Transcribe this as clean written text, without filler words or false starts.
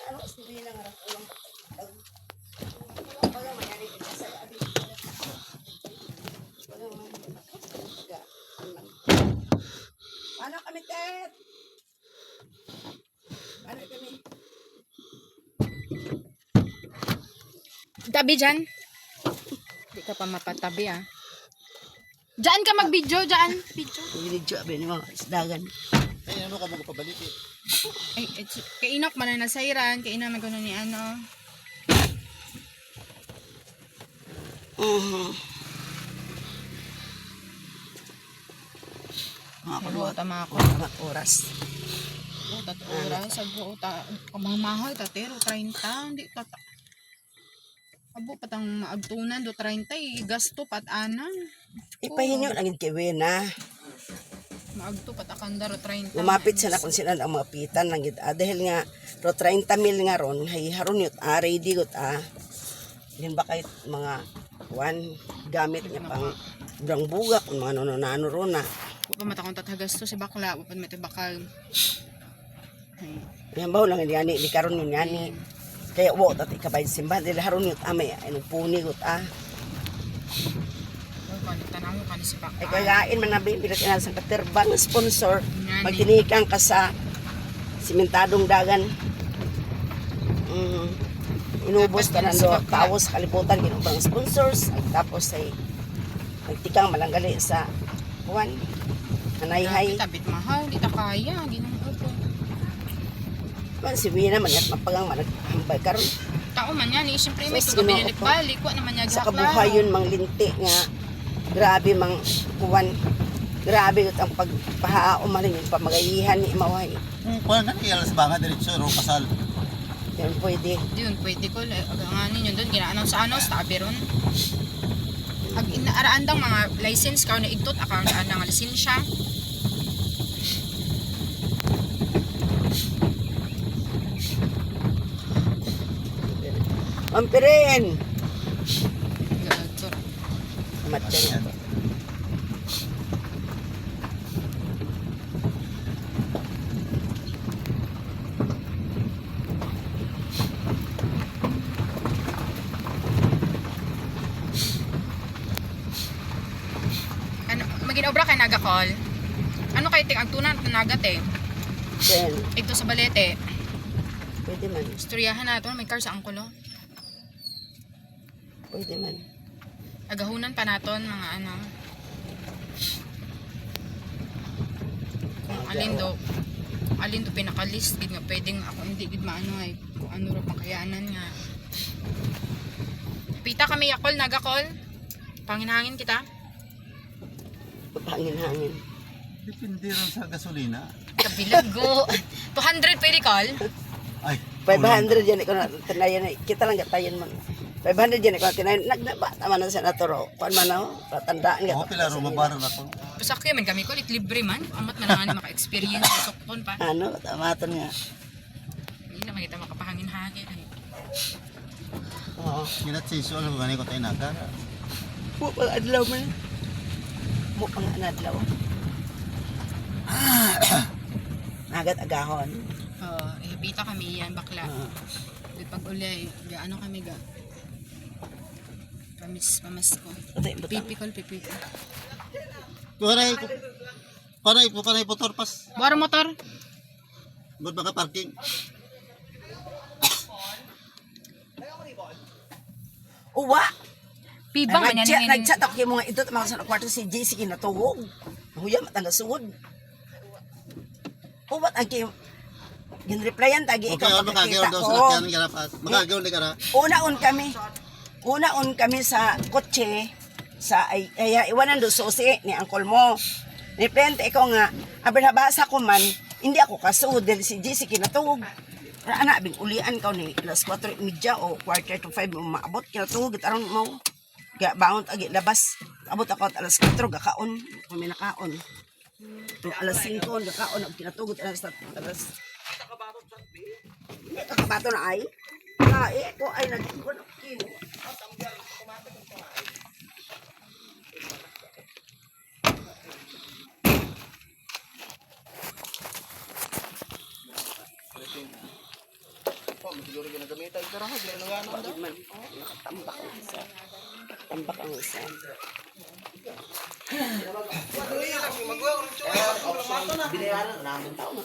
Ano sabi na nga ulang wala man yan ito sa abi. Wala man. Ano kami tet? Ano kami? Tabi dyan. Di ka pa mapatabi ah. Diyan ka mag-video, diyan. Video. Video abi ni mga isdagan. Ay, ano ka mo pabalik eh? Ay, kainok man na nasairan, kainok na gano'n ni ano. Mga Mga kulot. tama ako. Mga oras. Utat oras, sagbuta. Kamahal, tatero, 30. Hindi tata. Abo, patang maagtunan, do 30. Gasto, pat-ana. Ipahinyo lang yung kiwina. Maagto, patakandaro, 30. Lumapit sila kung sila ang mga pitan lang gid. Dahil nga, ro 30 mil nga ron, hay haron yun, ready gut Din ba kahit mga gamit nga pang brang buga, kung mga nano ron na. Huwag pa matakong tatagasto si bakla, huwag pa matibakal. Yan ba lang yan, di karon yun yan. Kaya wo, tati kabay simbahan, dahil haron yun, may anong puni gut Tanaw mo ka ni si bakla. Ay kagain man nabi, bilat ina sa katerba ng sponsor, Yan, magtinikang ka sa simentadong dagan. Inubos ka Dapat nando, yan sa bakla. taos kalibutan, ginubang sponsors, tapos ay nagtikang malanggali sa buwan. Nanayhay. Tabit mahal, di ta kaya. Ginoo ko. Man, si Wina man at mapagang managhambay karon. Tao man yan, eh. Siyempre may Sus, tuga Ginoo binilik-balik. Wa naman niya Sa kabuhay yun, mang linti nga, grabe mang buwan. Grabe yun ang pagpahaa umaling yung pamagayihan ni Maway. Kung ano kaya sa banga diretso ro kasal. Yan pwede. Yun, pwede ko. Aganganin yun doon. Ginaanon sa ano, sa tabi ron. Ag inaaraandang mga license ka na igtot, akang naandang nga lisensya. Mampirin! Gato. Matya niya. Ano, maginobra kay nagakol. Ano kay ting agtunan nagat eh. Then, Ito sa balete. pwede man. Istoryahan nato may car sa angkulo. Pwede man. Agahunan pa naton mga ano. Kung alin do pinaka-list gid nga pwedeng ako hindi gid maano ay kung ano ra pangkayanan nga. Pita kami yakol nagakol. Panginhangin kita. Hangin-hangin. Depende rin sa gasolina. Kabilago. 200 pwede call. Ay, 500 yan ikaw na tinayan. Kita lang gatayan man. 500 yan ikaw na tinayan. Nagnaba naman na sa naturo. Kuan man ako. Patandaan ako nga. pila ro mabaran ako. Pasakyo man kami call. Libre man. Amat man nga maka-experience sa sukton pa. Ano? Tamatan nga. Hindi naman kita makapahangin-hangin. Oo. Ginat sisyo ano gani ko tayo naga. Mo pang adlaw man. Mo pang adlaw. Agat agahon. Oo, pita kami yan bakla. Di pag uli, ano kami ga. Pamasko. Patay butang. Pipikol, pipikol. Kuanay motor pas. Baro motor. Bud baka parking. Uwa! Pibang man yan. Nag-chat ako yung mga ito. Mga sa kwarto si JC kinatuwog. Huya matanda sugod. Uwat ang kim. Ginreplyan tagi Okay, ikaw ano makagayon pagkakita daw ko. sa lakyan garapas. Makagayon ni kara. Unaon kami sa kotse sa ay iwanan do susi ni angkol mo. Ni plente ikaw nga abirhabasa ko man hindi ako kasuod dahil si JC kinatuwog. Ana bing ulian ka ni alas 4:30 o 4:45 mo maabot kinatuwog aron mo. Ga baon agi labas. Abot ako at alas 4 gakaon, kami nakaon. Alas 5 gakaon og kinatugot alas Hindi kakabato na ay. Ko ay nagkuno kimo. siguro ginagamita ito ra ha, di ano nga Wag man. Nakatambak ang isa. Nakatambak ang isa. Binayaran namin tao.